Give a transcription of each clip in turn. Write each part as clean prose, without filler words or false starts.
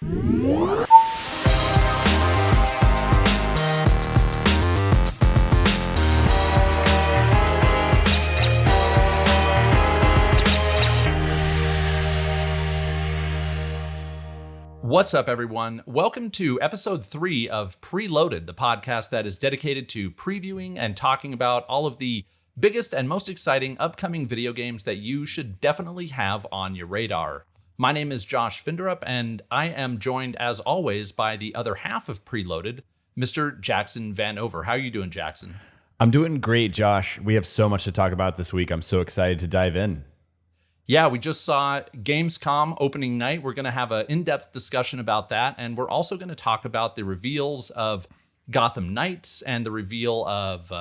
What's up, everyone? Welcome to episode 3 of Preloaded, the podcast that is dedicated to previewing and talking about all of the biggest and most exciting upcoming video games that you should definitely have on your radar. My name is Josh Finderup, and I am joined, as always, by the other half of Preloaded, Mr. Jackson Vanover. How are you doing, Jackson? I'm doing great, Josh. We have so much to talk about this week. I'm so excited to dive in. Yeah, we just saw Gamescom Opening Night. We're going to have an in-depth discussion about that, and we're also going to talk about the reveals of Gotham Knights and the reveal of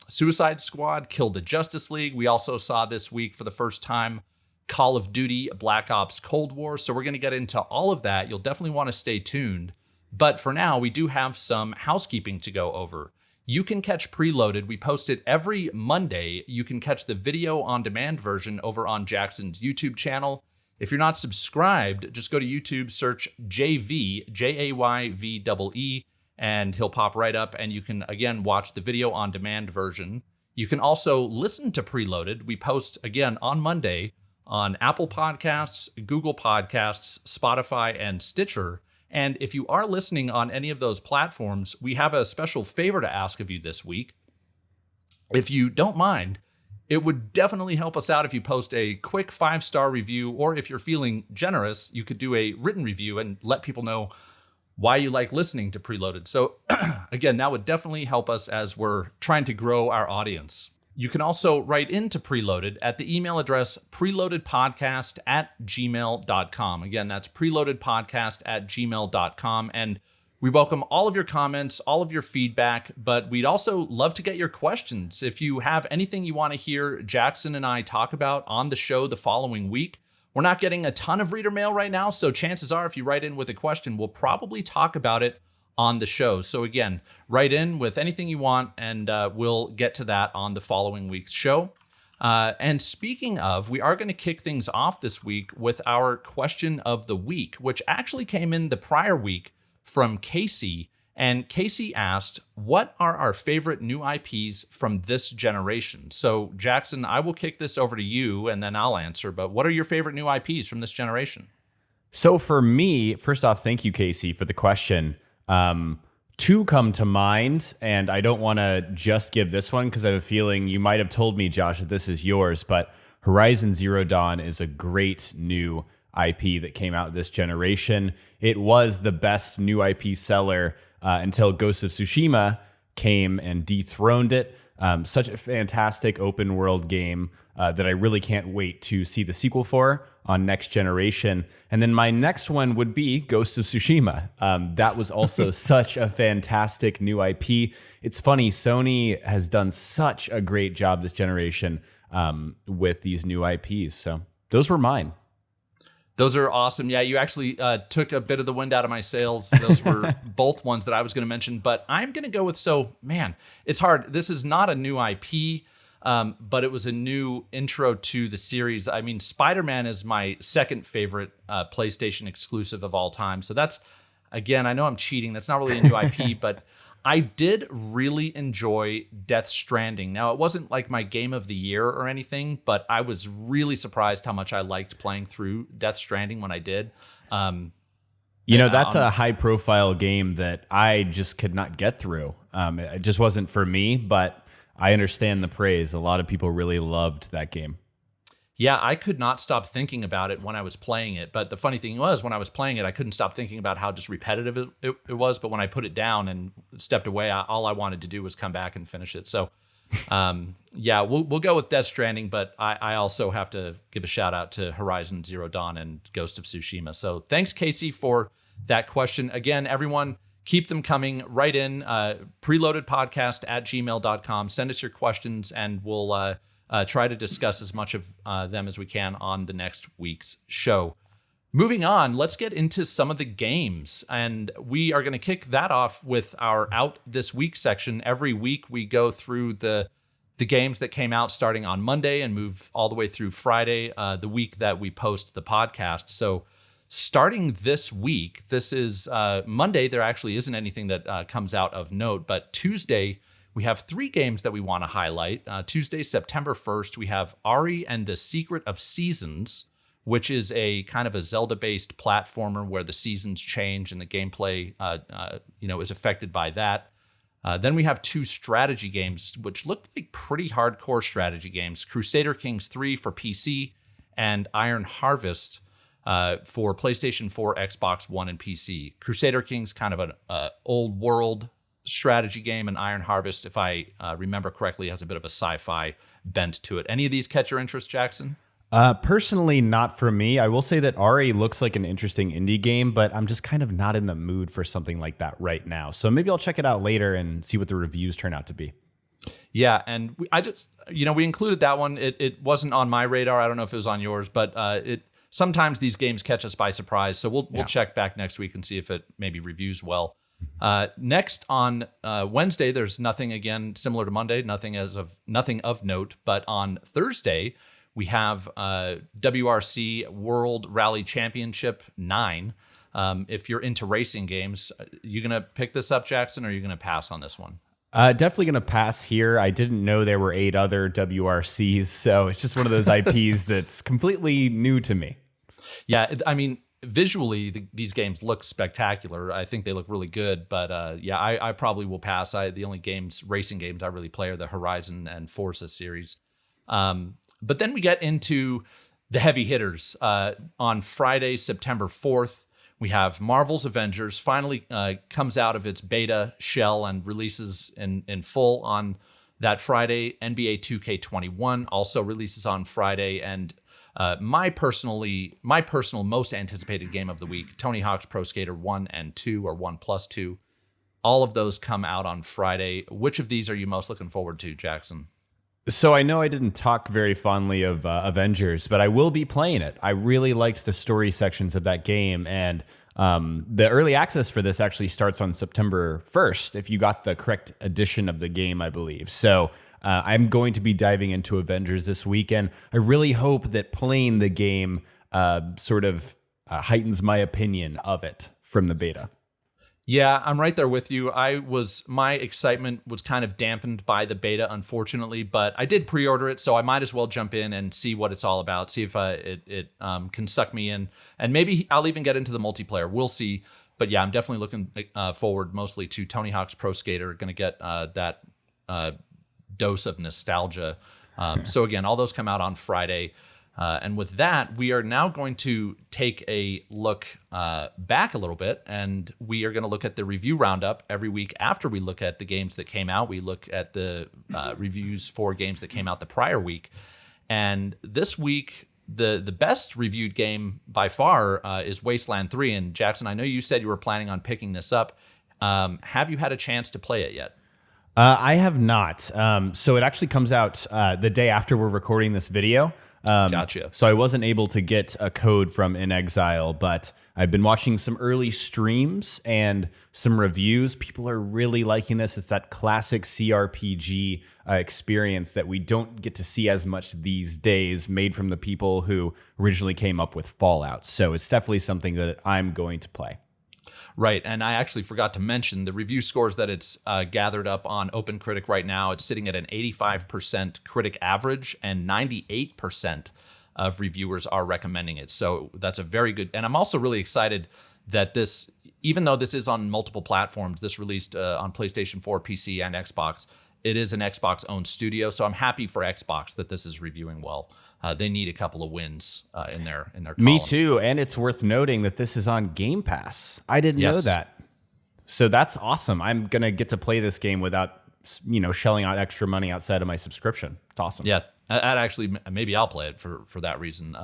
Suicide Squad, Kill the Justice League. We also saw this week for the first time Call of Duty Black Ops Cold War, so we're going to get into all of that. You'll definitely want to stay tuned. But for now, we do have some housekeeping to go over. You can catch Preloaded. We post it every Monday. You can catch the video on demand version over on Jackson's YouTube channel. If you're not subscribed, just go to YouTube, search jayvee, Jayvee, and he'll pop right up, and you can, again, watch the video on demand version. You can also listen to Preloaded. We post, again, on Monday on Apple Podcasts, Google Podcasts, Spotify, and Stitcher. And if you are listening on any of those platforms, we have a special favor to ask of you this week. If you don't mind, it would definitely help us out if you post a quick 5-star review, or if you're feeling generous, you could do a written review and let people know why you like listening to Preloaded. So again, that would definitely help us as we're trying to grow our audience. You can also write into Preloaded at the email address preloadedpodcast@gmail.com. Again, that's preloadedpodcast@gmail.com. And we welcome all of your comments, all of your feedback, but we'd also love to get your questions. If you have anything you want to hear Jackson and I talk about on the show the following week, we're not getting a ton of reader mail right now, so chances are if you write in with a question, we'll probably talk about it on the show. So again, write in with anything you want, and we'll get to that on the following week's show. And speaking of, we are going to kick things off this week with our question of the week, which actually came in the prior week from Casey. And Casey asked, what are our favorite new IPs from this generation? So Jackson, I will kick this over to you and then I'll answer, but what are your favorite new IPs from this generation? So for me, first off, thank you, Casey, for the question. Two come to mind, and I don't want to just give this one because I have a feeling you might have told me, Josh, that this is yours, but Horizon Zero Dawn is a great new IP that came out this generation. It was the best new IP seller until Ghost of Tsushima came and dethroned it. Such a fantastic open world game that I really can't wait to see the sequel for on next generation. And then my next one would be Ghost of Tsushima. That was also such a fantastic new IP. It's funny, Sony has done such a great job this generation with these new IPs. So those were mine. Those are awesome. Yeah, you actually took a bit of the wind out of my sails. Those were both ones that I was going to mention, but I'm going to go with, it's hard. This is not a new IP, but it was a new intro to the series. I mean, Spider-Man is my second favorite PlayStation exclusive of all time. So that's, again, I know I'm cheating. That's not really a new IP, but I did really enjoy Death Stranding. Now, it wasn't like my game of the year or anything, but I was really surprised how much I liked playing through Death Stranding when I did. That's a high-profile game that I just could not get through. It just wasn't for me, but I understand the praise. A lot of people really loved that game. Yeah, I could not stop thinking about it when I was playing it. But the funny thing was, when I was playing it, I couldn't stop thinking about how just repetitive it was. But when I put it down and stepped away, all I wanted to do was come back and finish it. So, we'll go with Death Stranding. But I also have to give a shout out to Horizon Zero Dawn and Ghost of Tsushima. So thanks, Casey, for that question. Again, everyone, keep them coming right in. Preloadedpodcast@gmail.com. Send us your questions, and we'll try to discuss as much of them as we can on the next week's show. Moving on, let's get into some of the games. And we are going to kick that off with our Out This Week section. Every week we go through the games that came out starting on Monday and move all the way through Friday, the week that we post the podcast. So starting this week, this is Monday, there actually isn't anything that comes out of note, but Tuesday, we have 3 games that we want to highlight. Tuesday, September 1st, we have Ari and the Secret of Seasons, which is a kind of a Zelda-based platformer where the seasons change and the gameplay is affected by that. Then we have 2 strategy games, which look like pretty hardcore strategy games. Crusader Kings 3 for PC and Iron Harvest for PlayStation 4, Xbox One, and PC. Crusader Kings, kind of an old world strategy game, and Iron Harvest, if I remember correctly, has a bit of a sci-fi bent to it. Any of these catch your interest, Jackson? Personally, not for me. I will say that RA looks like an interesting indie game, but I'm just kind of not in the mood for something like that right now. So maybe I'll check it out later and see what the reviews turn out to be. Yeah, and we included that one. It wasn't on my radar. I don't know if it was on yours, but sometimes these games catch us by surprise. So we'll check back next week and see if it maybe reviews well. Next on Wednesday, there's nothing, again similar to Monday, nothing of note. But on Thursday, we have WRC World Rally Championship 9. If you're into racing games, you gonna pick this up, Jackson, or are you gonna pass on this one? Definitely going to pass here. I didn't know there were 8 other WRCs, so it's just one of those IPs that's completely new to me. Yeah, I mean, visually, these games look spectacular. I think they look really good, but I probably will pass. The only racing games I really play are the Horizon and Forza series. But then we get into the heavy hitters. On Friday, September 4th, we have Marvel's Avengers finally comes out of its beta shell and releases in full on that Friday. NBA 2K21 also releases on Friday, and my personal most anticipated game of the week, Tony Hawk's Pro Skater 1 and 2, or 1+2. All of those come out on Friday. Which of these are you most looking forward to, Jackson? So I know I didn't talk very fondly of Avengers, but I will be playing it. I really liked the story sections of that game, and the early access for this actually starts on September 1st, if you got the correct edition of the game, I believe. So I'm going to be diving into Avengers this weekend. I really hope that playing the game heightens my opinion of it from the beta. Yeah, I'm right there with you. My excitement was kind of dampened by the beta, unfortunately, but I did pre-order it, so I might as well jump in and see what it's all about, see if it can suck me in, and maybe I'll even get into the multiplayer. We'll see. But yeah, I'm definitely looking forward mostly to Tony Hawk's Pro Skater. Going to get that dose of nostalgia. So again, all those come out on Friday. And with that, we are now going to take a look back a little bit, and we are going to look at the review roundup every week. After we look at the games that came out, we look at the reviews for games that came out the prior week. And this week, the best reviewed game by far is Wasteland 3. And Jackson, I know you said you were planning on picking this up. Have you had a chance to play it yet? I have not. So it actually comes out the day after we're recording this video. Gotcha. So I wasn't able to get a code from In Exile, but I've been watching some early streams and some reviews. People are really liking this. It's that classic CRPG experience that we don't get to see as much these days, made from the people who originally came up with Fallout. So it's definitely something that I'm going to play. Right, and I actually forgot to mention the review scores that it's gathered up on OpenCritic right now. It's sitting at an 85% critic average, and 98% of reviewers are recommending it. So that's a very good, and I'm also really excited that this, even though this is on multiple platforms, this released on PlayStation 4, PC, and Xbox, it is an Xbox-owned studio, so I'm happy for Xbox that this is reviewing well. They need a couple of wins in their column. Me too, and it's worth noting that this is on Game Pass. I didn't know that. So that's awesome. I'm going to get to play this game without, shelling out extra money outside of my subscription. It's awesome. Yeah, I'd actually, maybe I'll play it for that reason.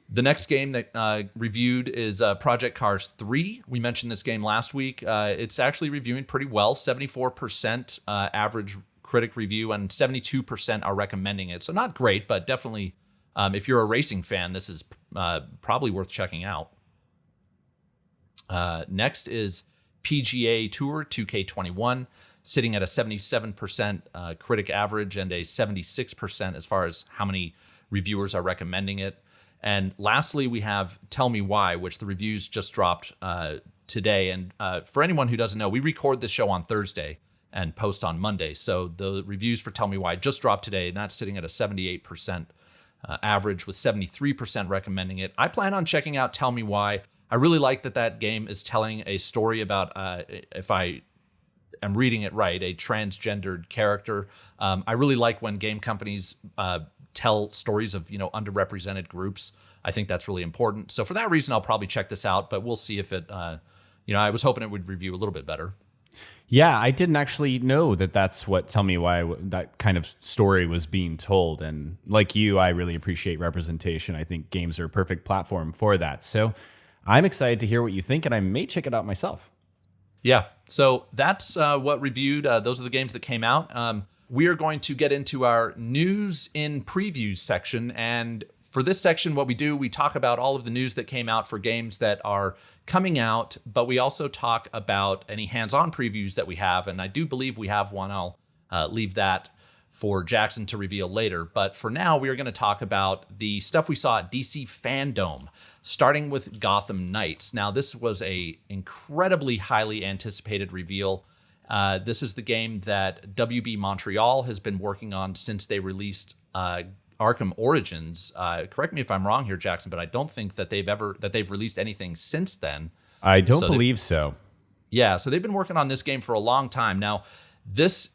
The next game that reviewed is Project Cars 3. We mentioned this game last week. It's actually reviewing pretty well, 74% average critic review, and 72% are recommending it. So not great, but definitely, if you're a racing fan, this is probably worth checking out. Next is PGA Tour 2K21, sitting at a 77% critic average and a 76% as far as how many reviewers are recommending it. And lastly, we have Tell Me Why, which the reviews just dropped today. And for anyone who doesn't know, we record this show on Thursday and post on Monday. So the reviews for Tell Me Why just dropped today, and that's sitting at a 78% average, with 73% recommending it. I plan on checking out Tell Me Why. I really like that game is telling a story about, if I am reading it right, a transgendered character. I really like when game companies tell stories of, underrepresented groups. I think that's really important. So for that reason, I'll probably check this out, but we'll see if it, I was hoping it would review a little bit better. Yeah, I didn't actually know that that's what Tell Me Why that kind of story was being told. And like you, I really appreciate representation. I think games are a perfect platform for that. So I'm excited to hear what you think, and I may check it out myself. Yeah, so that's what reviewed. Those are the games that came out. We are going to get into our news in previews section. And for this section, what we do, we talk about all of the news that came out for games that are coming out, but we also talk about any hands-on previews that we have. And I do believe we have one. I'll leave that for Jackson to reveal later. But for now, we are going to talk about the stuff we saw at DC Fandom, starting with Gotham Knights. Now, this was a incredibly highly anticipated reveal. This is the game that WB Montreal has been working on since they released Arkham Origins. Correct me if I'm wrong here, Jackson, but I don't think that they've released anything since then. I don't believe so. Yeah, so they've been working on this game for a long time. Now, this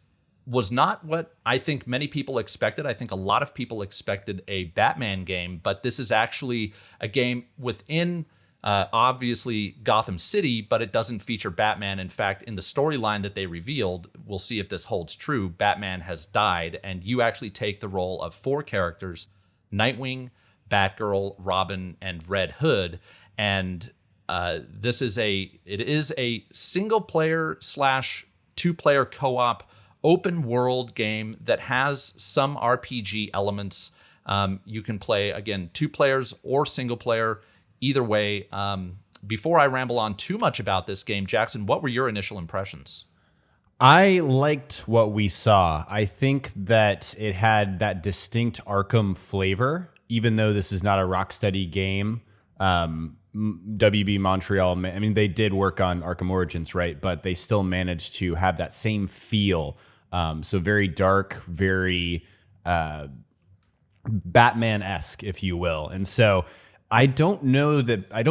was not what I think many people expected. I think a lot of people expected a Batman game, but this is actually a game within obviously Gotham City, but it doesn't feature Batman. In fact, in the storyline that they revealed, we'll see if this holds true, Batman has died, and you actually take the role of 4 characters: Nightwing, Batgirl, Robin, and Red Hood. And it is a single player / 2-player co-op open world game that has some RPG elements. You can play, again, 2 players or single player, either way. Before I ramble on too much about this game, Jackson, what were your initial impressions? I liked what we saw. I think that it had that distinct Arkham flavor, even though this is not a Rocksteady game. WB Montreal, I mean, they did work on Arkham Origins, right? But they still managed to have that same feel. So very dark, very Batman-esque, if you will. And so I don't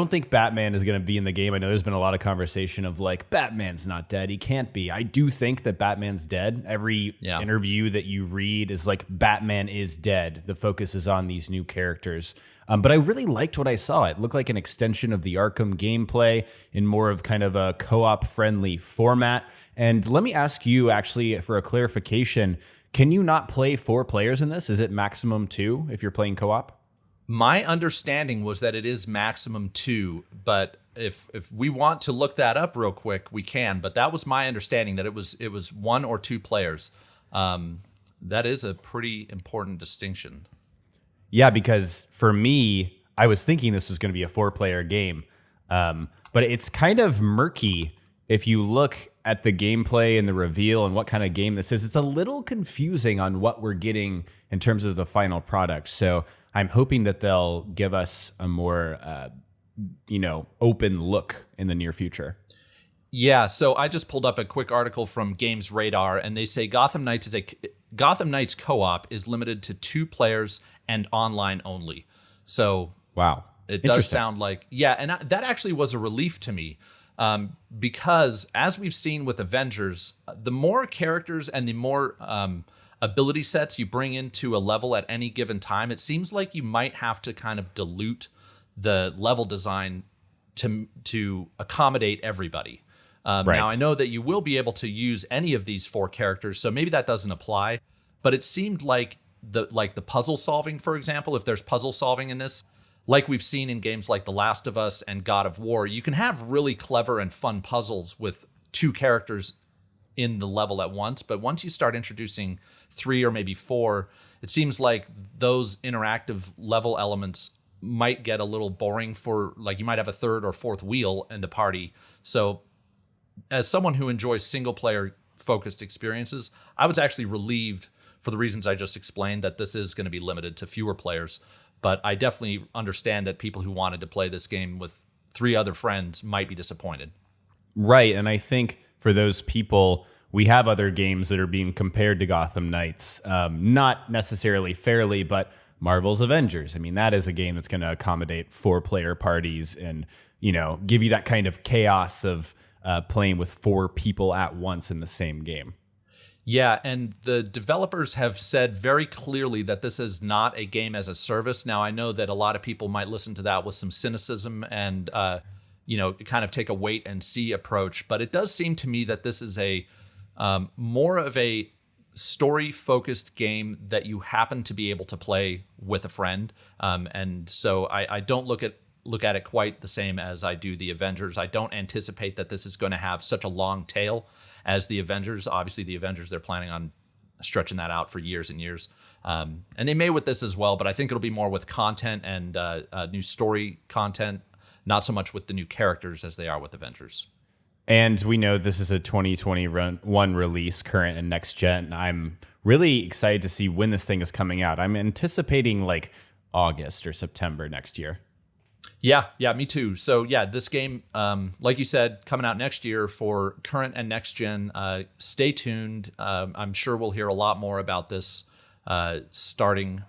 think Batman is going to be in the game. I know there's been a lot of conversation of like, Batman's not dead. He can't be. I do think that Batman's dead. Every interview that you read is like, Batman is dead. The focus is on these new characters. But I really liked what I saw. It looked like an extension of the Arkham gameplay in more of kind of a co-op friendly format. And let me ask you actually for a clarification, can you not play 4 players in this? Is it maximum 2 if you're playing co-op? My understanding was that it is maximum 2, but if we want to look that up real quick, we can. But that was my understanding, that it was 1 or 2 players. That is a pretty important distinction. Yeah, because for me, I was thinking this was going to be a 4-player game, but it's kind of murky if you look at the gameplay and the reveal and what kind of game this is. It's a little confusing on what we're getting in terms of the final product. So I'm hoping that they'll give us a more, open look in the near future. Yeah, so I just pulled up a quick article from Games Radar, and they say Gotham Knights co-op is limited to 2 players and online only. So wow, it does sound like, and that actually was a relief to me, because as we've seen with Avengers, the more characters and the more ability sets you bring into a level at any given time, it seems like you might have to kind of dilute the level design to accommodate everybody. Right. Now, I know that you will be able to use any of these 4 characters, so maybe that doesn't apply, but it seemed like the puzzle solving, for example, if there's puzzle solving in this, like we've seen in games like The Last of Us and God of War, you can have really clever and fun puzzles with 2 characters in the level at once. But once you start introducing 3 or maybe 4, it seems like those interactive level elements might get a little boring for, like, you might have a 3rd or 4th wheel in the party. So as someone who enjoys single player focused experiences, I was actually relieved, for the reasons I just explained, that this is going to be limited to fewer players. But I definitely understand that people who wanted to play this game with 3 other friends might be disappointed. Right. And I think for those people, we have other games that are being compared to Gotham Knights. Not necessarily fairly, but Marvel's Avengers. I mean, that is a game that's going to accommodate 4-player parties and, give you that kind of chaos of playing with 4 people at once in the same game. Yeah, and the developers have said very clearly that this is not a game as a service. Now, I know that a lot of people might listen to that with some cynicism and, kind of take a wait and see approach. But it does seem to me that this is a more of a story-focused game that you happen to be able to play with a friend. And so I don't look at it quite the same as I do the Avengers. I don't anticipate that this is going to have such a long tail as the Avengers. Obviously, the Avengers, they're planning on stretching that out for years and years. And they may with this as well, but I think it'll be more with content and new story content, not so much with the new characters as they are with Avengers. And we know this is a 2021 release, current and next gen. I'm really excited to see when this thing is coming out. I'm anticipating like August or September next year. Yeah, me too. So yeah, this game, like you said, coming out next year for current and next gen. Stay tuned. I'm sure we'll hear a lot more about this starting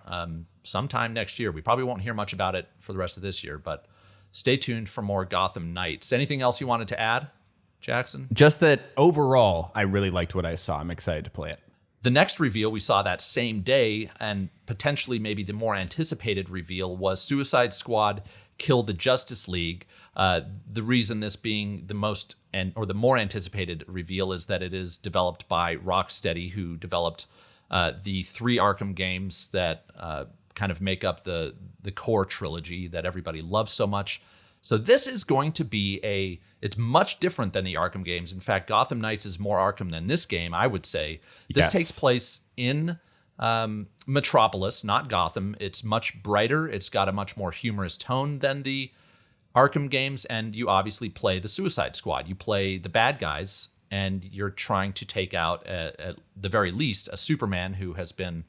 sometime next year. We probably won't hear much about it for the rest of this year, but stay tuned for more Gotham Knights. Anything else you wanted to add, Jackson? Just that overall, I really liked what I saw. I'm excited to play it. The next reveal we saw that same day, and potentially maybe the more anticipated reveal, was Suicide Squad Kill the Justice League. The reason this being the more anticipated reveal is that it is developed by Rocksteady, who developed the 3 Arkham games that kind of make up the core trilogy that everybody loves so much. So this is going to be it's much different than the Arkham games. In fact, Gotham Knights is more Arkham than this game, I would say. This takes place in Metropolis, not Gotham. It's much brighter. It's got a much more humorous tone than the Arkham games. And you obviously play the Suicide Squad. You play the bad guys, and you're trying to take out, at the very least, a Superman who has been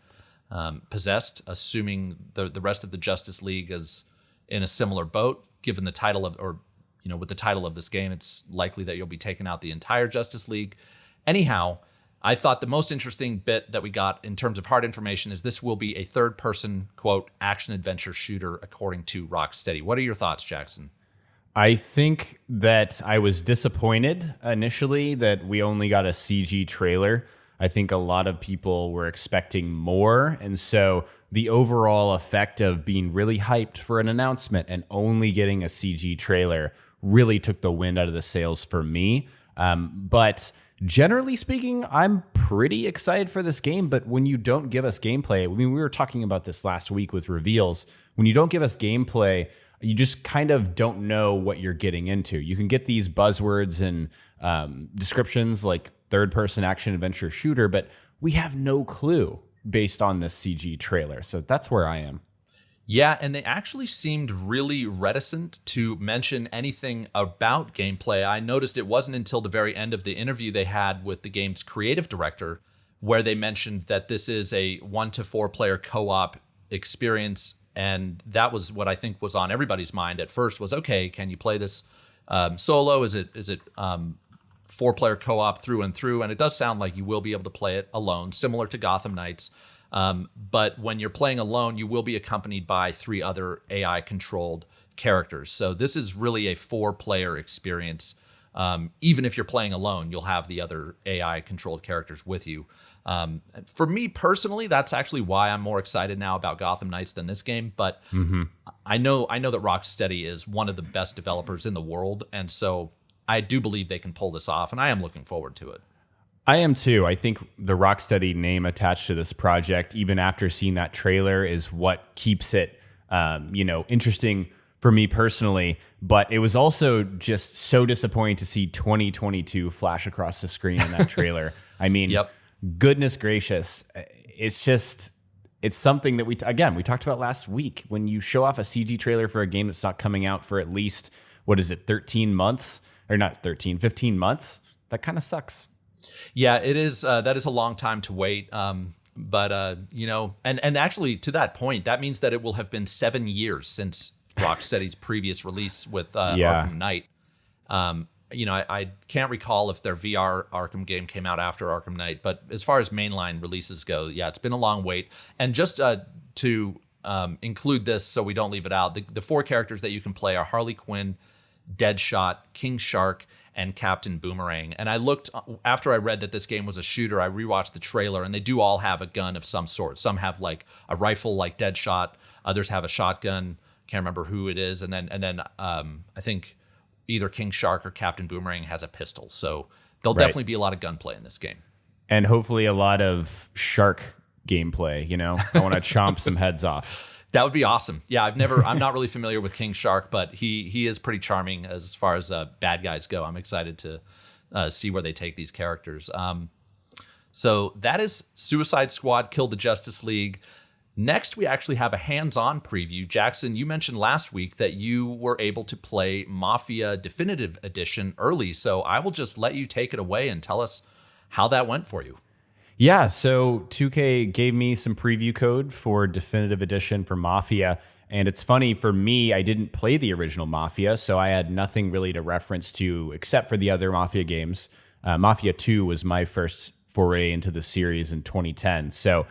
possessed, assuming the rest of the Justice League is in a similar boat. Given the title with the title of this game, it's likely that you'll be taking out the entire Justice League. Anyhow, I thought the most interesting bit that we got in terms of hard information is this will be a third-person, quote, action-adventure shooter, according to Rocksteady. What are your thoughts, Jackson? I think that I was disappointed initially that we only got a CG trailer. I think a lot of people were expecting more. And so the overall effect of being really hyped for an announcement and only getting a CG trailer really took the wind out of the sails for me. But generally speaking, I'm pretty excited for this game. But when you don't give us gameplay, I mean, we were talking about this last week with reveals. When you don't give us gameplay, you just kind of don't know what you're getting into. You can get these buzzwords and descriptions like third-person action-adventure shooter, but we have no clue based on this CG trailer. So that's where I am. Yeah, and they actually seemed really reticent to mention anything about gameplay. I noticed it wasn't until the very end of the interview they had with the game's creative director where they mentioned that this is a 1 to 4 player co-op experience. And that was what I think was on everybody's mind at first was, okay, can you play this solo? Is it 4-player co-op through and through? And it does sound like you will be able to play it alone, similar to Gotham Knights. But when you're playing alone, you will be accompanied by 3 other AI-controlled characters. So this is really a 4-player experience. Even if you're playing alone, you'll have the other AI-controlled characters with you. For me personally, that's actually why I'm more excited now about Gotham Knights than this game. But I know that Rocksteady is one of the best developers in the world, and so I do believe they can pull this off, and I am looking forward to it. I am too. I think the Rocksteady name attached to this project, even after seeing that trailer, is what keeps it, interesting for me personally. But it was also just so disappointing to see 2022 flash across the screen in that trailer. I mean, Goodness gracious. It's something that we talked about last week. When you show off a CG trailer for a game that's not coming out for at least, 13 months? Or not 13, 15 months? That kind of sucks. Yeah, it is. That is a long time to wait. And actually to that point, that means that it will have been 7 years since Rocksteady's previous release with Arkham Knight. I can't recall if their VR Arkham game came out after Arkham Knight, but as far as mainline releases go, yeah, it's been a long wait. And just to include this so we don't leave it out, the 4 characters that you can play are Harley Quinn, Deadshot, King Shark, and Captain Boomerang. And I looked, after I read that this game was a shooter, I rewatched the trailer, and they do all have a gun of some sort. Some have like a rifle like Deadshot, others have a shotgun, can't remember who it is, and then I think either King Shark or Captain Boomerang has a pistol. So there'll definitely be a lot of gunplay in this game. And hopefully a lot of shark gameplay, I want to chomp some heads off. That would be awesome. Yeah, I'm not really familiar with King Shark, but he is pretty charming as far as bad guys go. I'm excited to see where they take these characters. So that is Suicide Squad Kill the Justice League. Next, we actually have a hands-on preview. Jackson, you mentioned last week that you were able to play Mafia Definitive Edition early, so I will just let you take it away and tell us how that went for you. Yeah, so 2K gave me some preview code for Definitive Edition for Mafia, and it's funny, for me, I didn't play the original Mafia, so I had nothing really to reference to except for the other Mafia games. Mafia 2 was my first foray into the series in 2010, so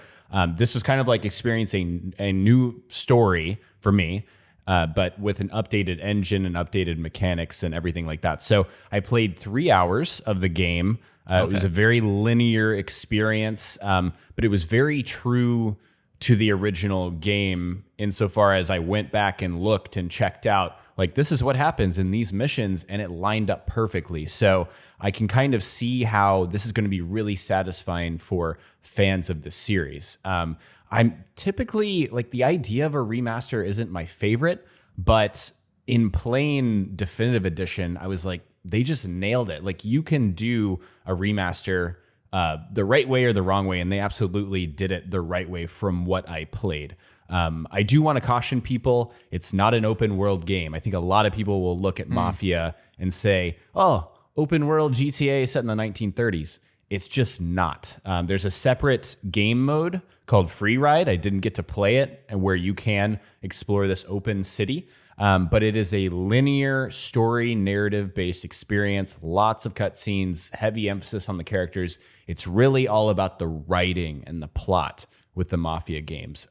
this was kind of like experiencing a new story for me, but with an updated engine and updated mechanics and everything like that. So I played 3 hours of the game. It was a very linear experience, but it was very true to the original game insofar as I went back and looked and checked out, like, this is what happens in these missions, and it lined up perfectly. So I can kind of see how this is going to be really satisfying for fans of the series. I'm typically, like, the idea of a remaster isn't my favorite, but in playing Definitive Edition, I was like, they just nailed it. Like, you can do a remaster the right way or the wrong way, and they absolutely did it the right way from what I played. I do want to caution people, it's not an open world game. I think a lot of people will look at Mafia and say, oh, open world GTA set in the 1930s. It's just not. There's a separate game mode called Free Ride. I didn't get to play it, and where you can explore this open city. But it is a linear story, narrative-based experience, lots of cutscenes, heavy emphasis on the characters. It's really all about the writing and the plot with the Mafia games.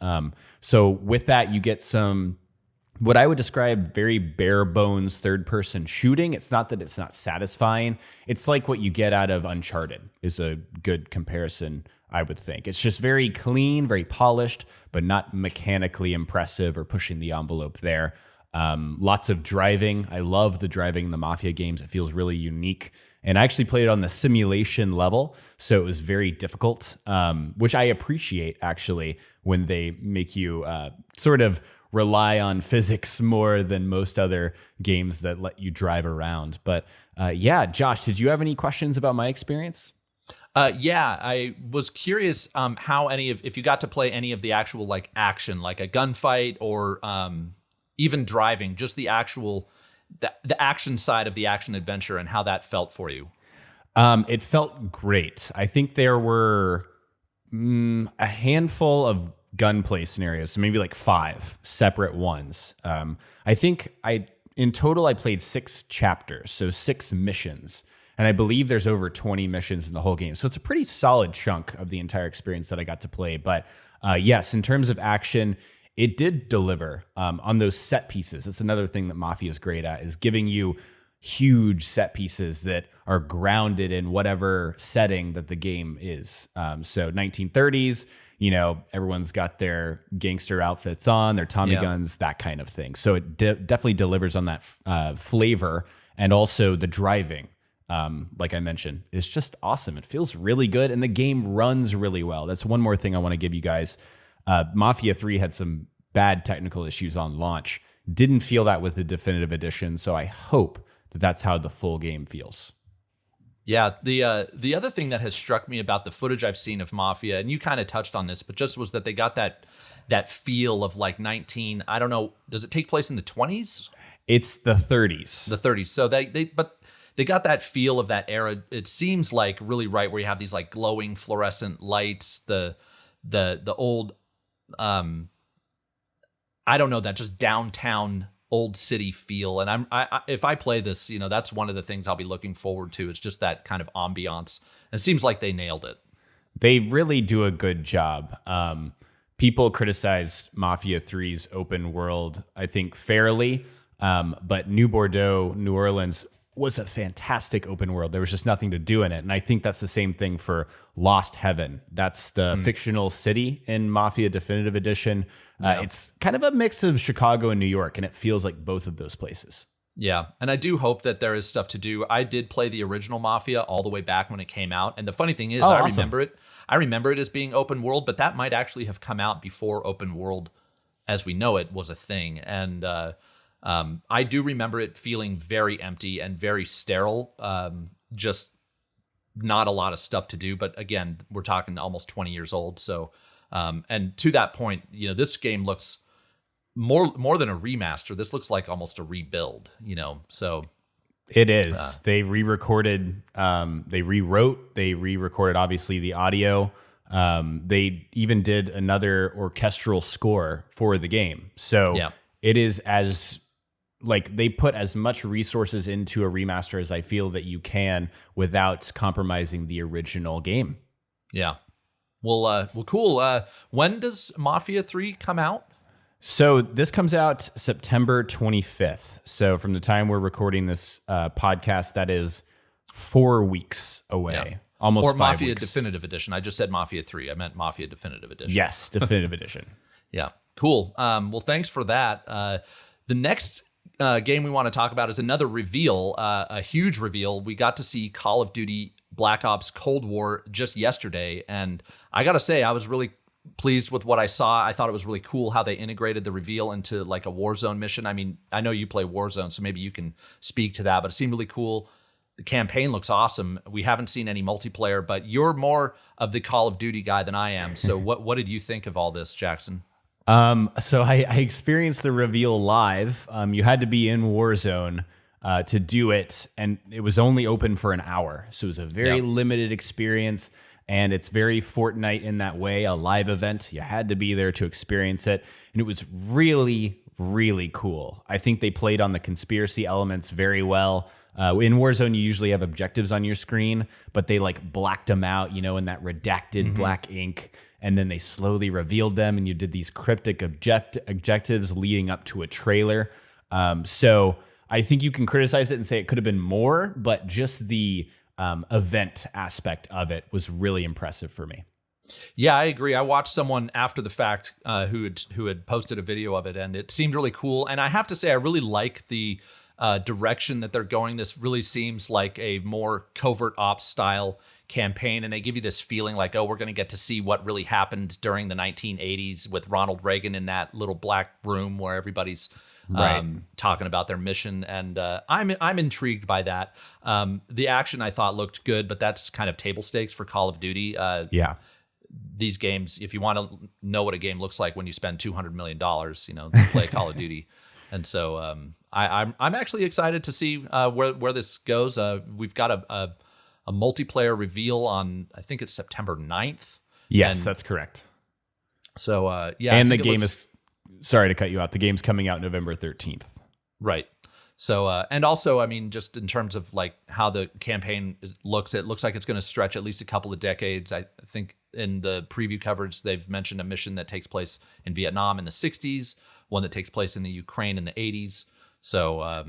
So with that, you get some, what I would describe, very bare bones third-person shooting. It's not that it's not satisfying. It's like what you get out of Uncharted is a good comparison, I would think. It's just very clean, very polished, but not mechanically impressive or pushing the envelope there. Lots of driving. I love the driving in the Mafia games. It feels really unique. And I actually played it on the simulation level, so it was very difficult, which I appreciate, actually, when they make you sort of rely on physics more than most other games that let you drive around. But yeah, Josh, did you have any questions about my experience? Yeah, I was curious how if you got to play any of the actual like action, like a gunfight or even driving, just the actual the action side of the action adventure and how that felt for you. It felt great. I think there were a handful of gunplay scenarios, so maybe like 5 separate ones. I think in total I played 6 chapters, so 6 missions. And I believe there's over 20 missions in the whole game. So it's a pretty solid chunk of the entire experience that I got to play. But yes, in terms of action, it did deliver on those set pieces. That's another thing that Mafia is great at, is giving you huge set pieces that are grounded in whatever setting that the game is. So 1930s, everyone's got their gangster outfits on, their Tommy guns, that kind of thing. So it definitely delivers on that flavor, and also the driving. Like I mentioned, is just awesome. It feels really good, and the game runs really well. That's one more thing I want to give you guys. Mafia 3 had some bad technical issues on launch. Didn't feel that with the Definitive Edition, so I hope that that's how the full game feels. Yeah, the other thing that has struck me about the footage I've seen of Mafia, and you kind of touched on this, but just was that they got that feel of like I don't know, does it take place in the 20s? It's the 30s. The 30s. So they got that feel of that era. It seems like really right, where you have these like glowing fluorescent lights, the the old, I don't know, that just downtown old city feel. And if I play this, that's one of the things I'll be looking forward to. It's just that kind of ambiance. And it seems like they nailed it. They really do a good job. People criticize Mafia 3's open world, I think, fairly. But New Bordeaux, New Orleans was a fantastic open world. There was just nothing to do in it. And I think that's the same thing for Lost Heaven. That's the fictional city in Mafia Definitive Edition. It's kind of a mix of Chicago and New York, and it feels like both of those places. Yeah, and I do hope that there is stuff to do. I did play the original Mafia all the way back when it came out. And the funny thing is, remember it. I remember it as being open world, but that might actually have come out before open world as we know it was a thing. And I do remember it feeling very empty and very sterile, just not a lot of stuff to do. But again, we're talking almost 20 years old. So, and to that point, this game looks more than a remaster. This looks like almost a rebuild, so. It is. They re-recorded, they rewrote, they re-recorded, obviously, the audio. They even did another orchestral score for the game. So it is they put as much resources into a remaster as I feel that you can without compromising the original game. Yeah. Well, cool. When does Mafia 3 come out? So this comes out September 25th. So from the time we're recording this podcast, that is 4 weeks away. Yeah. Almost or 5 Mafia weeks. Definitive Edition. I just said Mafia 3. I meant Mafia Definitive Edition. Yes, Definitive Edition. Yeah, cool. Well, thanks for that. The next game we want to talk about is another reveal, a huge reveal. We got to see Call of Duty Black Ops Cold War just yesterday. And I got to say, I was really pleased with what I saw. I thought it was really cool how they integrated the reveal into like a Warzone mission. I mean, I know you play Warzone, so maybe you can speak to that, but it seemed really cool. The campaign looks awesome. We haven't seen any multiplayer, but you're more of the Call of Duty guy than I am. So what did you think of all this, Jackson? So I experienced the reveal live. You had to be in Warzone to do it, and it was only open for an hour. So it was a very limited experience. And it's very Fortnite in that way, a live event. You had to be there to experience it. And it was really, really cool. I think they played on the conspiracy elements very well. In Warzone, you usually have objectives on your screen, but they blacked them out, in that redacted black ink. And then they slowly revealed them, and you did these cryptic objectives leading up to a trailer. So I think you can criticize it and say it could have been more, but just the event aspect of it was really impressive for me. Yeah, I agree. I watched someone after the fact who had posted a video of it, and it seemed really cool. And I have to say, I really like the direction that they're going. This really seems like a more covert ops style campaign, and they give you this feeling like, oh, we're going to get to see what really happened during the 1980s with Ronald Reagan in that little black room where everybody's talking about their mission, and I'm intrigued by that. The action I thought looked good, but that's kind of table stakes for Call of Duty. These games, if you want to know what a game looks like when you spend $200 million, play Call of Duty. And so I'm actually excited to see where this goes. We've got a multiplayer reveal on, I think it's September 9th. Yes, that's correct. So and the game is. Sorry to cut you out. The game's coming out November 13th. Right. So, and also, I mean, just in terms of how the campaign looks, it looks like it's going to stretch at least a couple of decades. I think in the preview coverage, they've mentioned a mission that takes place in Vietnam in the 60s, one that takes place in the Ukraine in the 80s. So,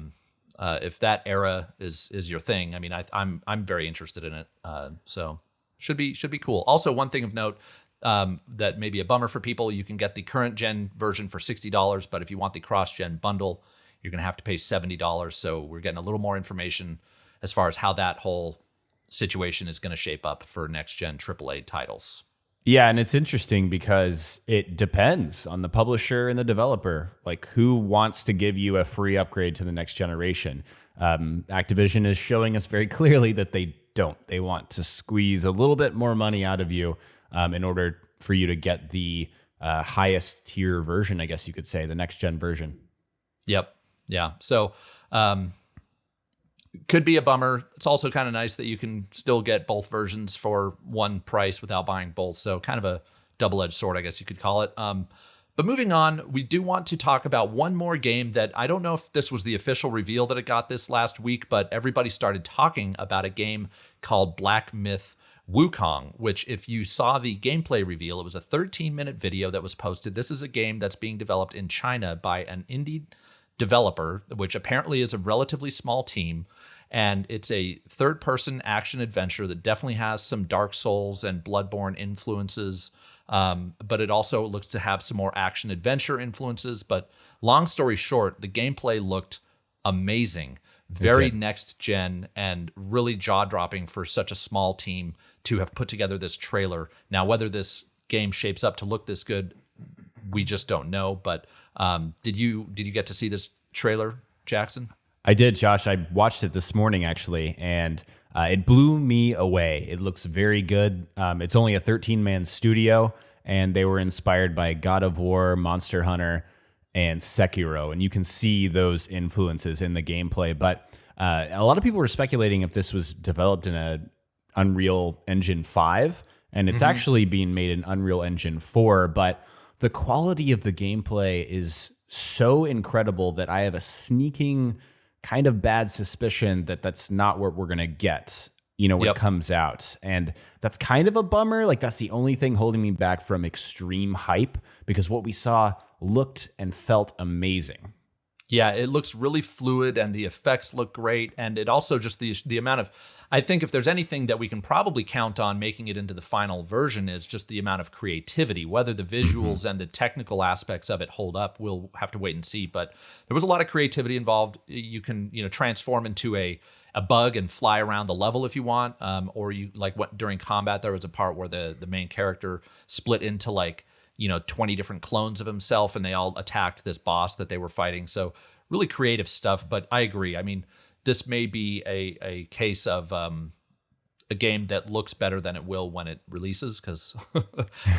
if that era is your thing, I mean, I'm very interested in it. So should be cool. Also, one thing of note, that may be a bummer for people. You can get the current gen version for $60, but if you want the cross-gen bundle, you're going to have to pay $70. So we're getting a little more information as far as how that whole situation is going to shape up for next-gen AAA titles. Yeah, and it's interesting because it depends on the publisher and the developer. Who wants to give you a free upgrade to the next generation? Activision is showing us very clearly that they don't. They want to squeeze a little bit more money out of you in order for you to get the highest tier version, I guess you could say, the next gen version. Yep. Yeah. So could be a bummer. It's also kind of nice that you can still get both versions for one price without buying both. So kind of a double-edged sword, I guess you could call it. But moving on, we do want to talk about one more game that I don't know if this was the official reveal that it got this last week, but everybody started talking about a game called Black Myth Wukong, which if you saw the gameplay reveal, it was a 13-minute video that was posted. This is a game that's being developed in China by an indie developer, which apparently is a relatively small team. And it's a third-person action adventure that definitely has some Dark Souls and Bloodborne influences. But it also looks to have some more action adventure influences. But long story short, the gameplay looked amazing, very next gen, and really jaw dropping for such a small team to have put together this trailer. Now, whether this game shapes up to look this good, we just don't know. But did you get to see this trailer, Jackson? I did, Josh. I watched it this morning, actually, and it blew me away. It looks very good. It's only a 13-man studio, and they were inspired by God of War, Monster Hunter, and Sekiro, and you can see those influences in the gameplay. But a lot of people were speculating if this was developed in a Unreal Engine 5, and it's actually being made in Unreal Engine 4, but the quality of the gameplay is so incredible that I have a sneaking kind of bad suspicion that that's not what we're going to get, when it comes out. And that's kind of a bummer. Like, that's the only thing holding me back from extreme hype, because what we saw looked and felt amazing. Yeah, it looks really fluid and the effects look great. And it also just the amount of, I think if there's anything that we can probably count on making it into the final version is just the amount of creativity. Whether the visuals and the technical aspects of it hold up, we'll have to wait and see. But there was a lot of creativity involved. You can, transform into a bug and fly around the level if you want. Or you during combat, there was a part where the main character split into 20 different clones of himself, and they all attacked this boss that they were fighting. So really creative stuff. But I agree. I mean, this may be a case of a game that looks better than it will when it releases. Because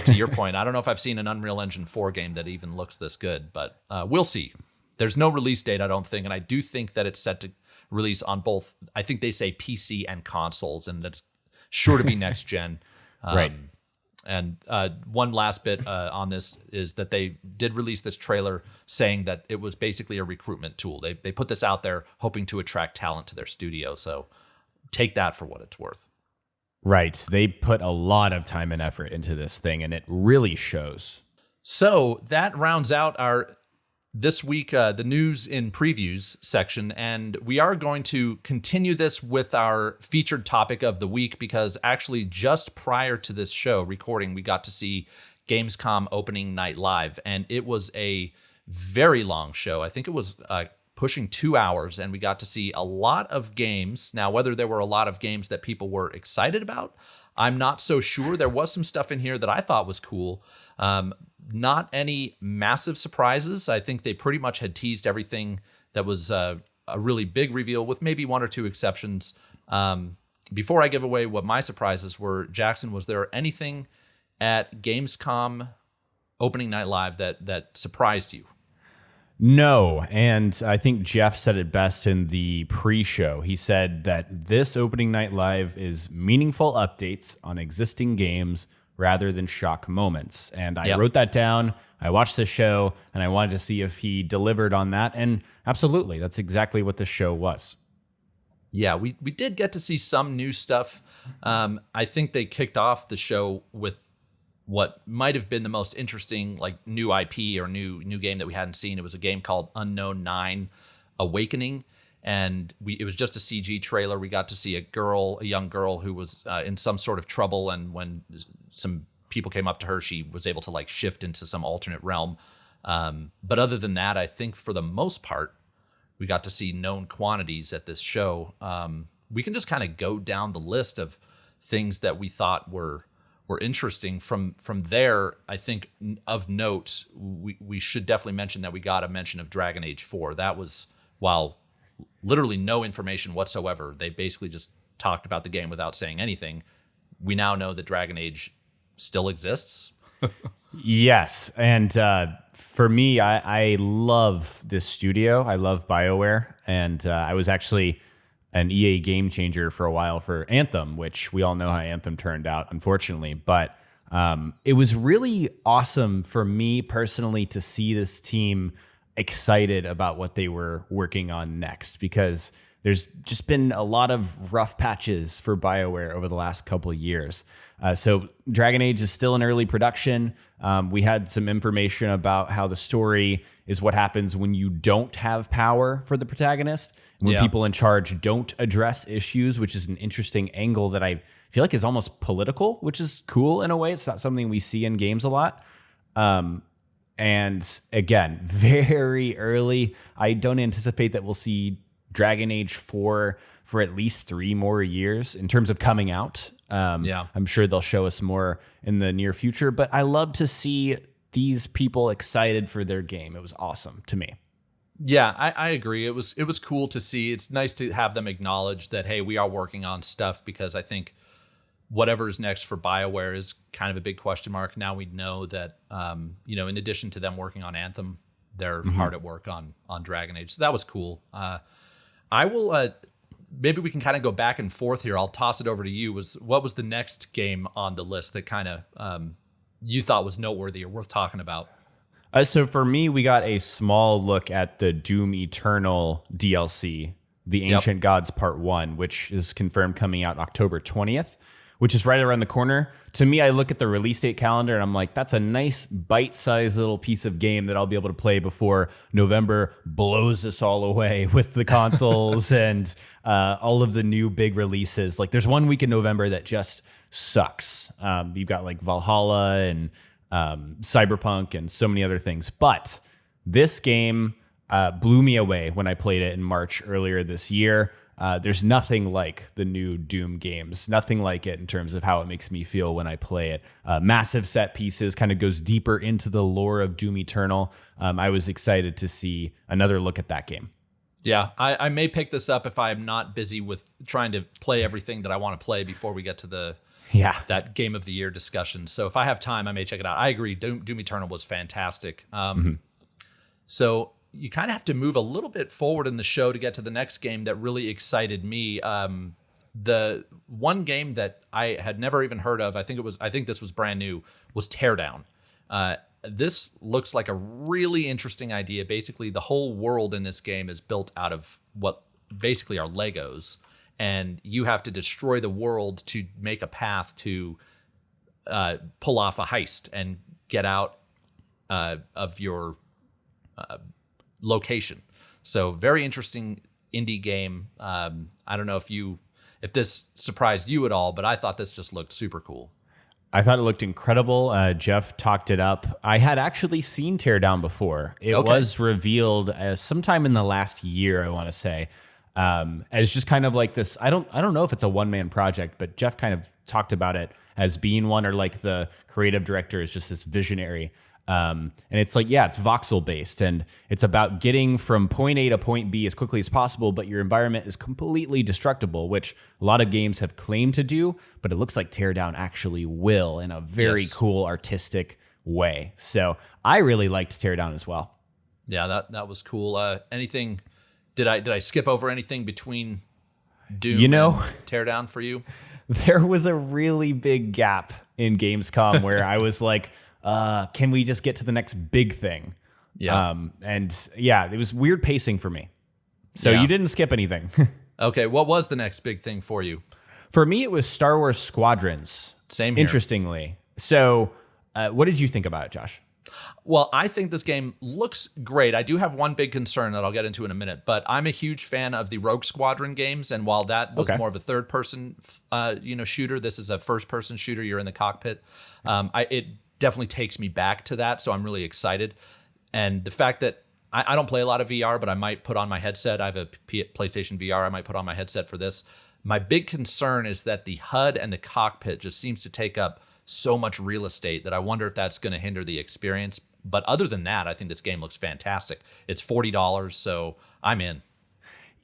to your point, I don't know if I've seen an Unreal Engine 4 game that even looks this good, but we'll see. There's no release date, I don't think. And I do think that it's set to release on both, I think they say PC and consoles, and that's sure to be next gen. Right. And one last bit on this is that they did release this trailer saying that it was basically a recruitment tool. They put this out there hoping to attract talent to their studio. So take that for what it's worth. Right. They put a lot of time and effort into this thing, and it really shows. So that rounds out our this week, the news in previews section, and we are going to continue this with our featured topic of the week, because actually just prior to this show recording, we got to see Gamescom Opening Night live, and it was a very long show. I think it was pushing 2 hours, and we got to see a lot of games. Now, whether there were a lot of games that people were excited about, I'm not so sure. There was some stuff in here that I thought was cool. Not any massive surprises. I think they pretty much had teased everything that was a really big reveal, with maybe one or two exceptions. Before I give away what my surprises were, Jackson, was there anything at Gamescom Opening Night Live that surprised you? No, and I think Jeff said it best in the pre-show. He said that this Opening Night Live is meaningful updates on existing games rather than shock moments. And I wrote that down. I watched the show, and I wanted to see if he delivered on that. And absolutely, that's exactly what the show was. Yeah, we did get to see some new stuff. I think they kicked off the show with what might have been the most interesting new IP or new game that we hadn't seen. It was a game called Unknown 9 Awakening. And it was just a CG trailer. We got to see a young girl who was in some sort of trouble, and when some people came up to her, she was able to shift into some alternate realm. But other than that, I think for the most part, we got to see known quantities at this show. We can just kind of go down the list of things that we thought were interesting. From there, I think of note, we should definitely mention that we got a mention of Dragon Age 4. That was, while literally no information whatsoever, they basically just talked about the game without saying anything. We now know that Dragon Age still exists. Yes, and for me, I love this studio. I love BioWare, and I was actually an EA game changer for a while for Anthem, which we all know how Anthem turned out, unfortunately. But It was really awesome for me personally to see this team excited about what they were working on next, because there's just been a lot of rough patches for BioWare over the last couple of years. So Dragon Age is still in early production. We had some information about how the story is what happens when you don't have power for the protagonist, when people in charge don't address issues, which is an interesting angle that I feel like is almost political, which is cool in a way. It's not something we see in games a lot. And again, very early. I don't anticipate that we'll see Dragon Age 4 for at least 3 more years in terms of coming out. I'm sure they'll show us more in the near future, but I love to see these people excited for their game. It was awesome to me. Yeah, I agree. It was cool to see. It's nice to have them acknowledge that, hey, we are working on stuff, because I think whatever's next for BioWare is kind of a big question mark. Now we know that, in addition to them working on Anthem, they're hard at work on Dragon Age. So that was cool. I will, maybe we can kind of go back and forth here. I'll toss it over to you. What was the next game on the list that kind of you thought was noteworthy or worth talking about? So for me, we got a small look at the Doom Eternal DLC, The Ancient Gods Part 1, which is confirmed coming out October 20th, which is right around the corner. To me, I look at the release date calendar and I'm like, that's a nice bite-sized little piece of game that I'll be able to play before November blows us all away with the consoles and all of the new big releases. Like, there's 1 week in November that just sucks. You've got like Valhalla and Cyberpunk and so many other things. But this game blew me away when I played it in March earlier this year. There's nothing like the new Doom games, nothing like it in terms of how it makes me feel when I play it. Massive set pieces, kind of goes deeper into the lore of Doom Eternal. I was excited to see another look at that game. Yeah, I may pick this up if I'm not busy with trying to play everything that I want to play before we get to that Game of the Year discussion. So if I have time, I may check it out. I agree. Doom Eternal was fantastic. So you kind of have to move a little bit forward in the show to get to the next game that really excited me. The one game that I had never even heard of, I think this was brand new, was Teardown. This looks like a really interesting idea. Basically, the whole world in this game is built out of what basically are Legos, and you have to destroy the world to make a path to pull off a heist and get out of your location. So very interesting indie game. I don't know if this surprised you at all, but I thought this just looked super cool. I thought it looked incredible. Jeff talked it up. I had actually seen Teardown before. It was revealed as sometime in the last year, I want to say, as just kind of like this. I don't know if it's a one-man project, but Jeff kind of talked about it as being one, or like the creative director is just this visionary. And it's like, it's voxel based, and it's about getting from point A to point B as quickly as possible, but your environment is completely destructible, which a lot of games have claimed to do, but it looks like Teardown actually will in a very cool artistic way. So I really liked Teardown as well. Yeah, that was cool. Anything, did I skip over anything between Doom and Teardown for you? There was a really big gap in Gamescom where I was like, can we just get to the next big thing? Yeah. It was weird pacing for me. So you didn't skip anything. Okay. What was the next big thing for you? For me, it was Star Wars Squadrons. Same here. Interestingly. So what did you think about it, Josh? Well, I think this game looks great. I do have one big concern that I'll get into in a minute, but I'm a huge fan of the Rogue Squadron games. And while that was more of a third person, shooter, this is a first person shooter. You're in the cockpit. It definitely takes me back to that, so I'm really excited. And the fact that I don't play a lot of VR, but I might put on my headset. I have a PlayStation VR. I might put on my headset for this. My big concern is that the HUD and the cockpit just seems to take up so much real estate that I wonder if that's going to hinder the experience. But other than that, I think this game looks fantastic. It's $40, so I'm in.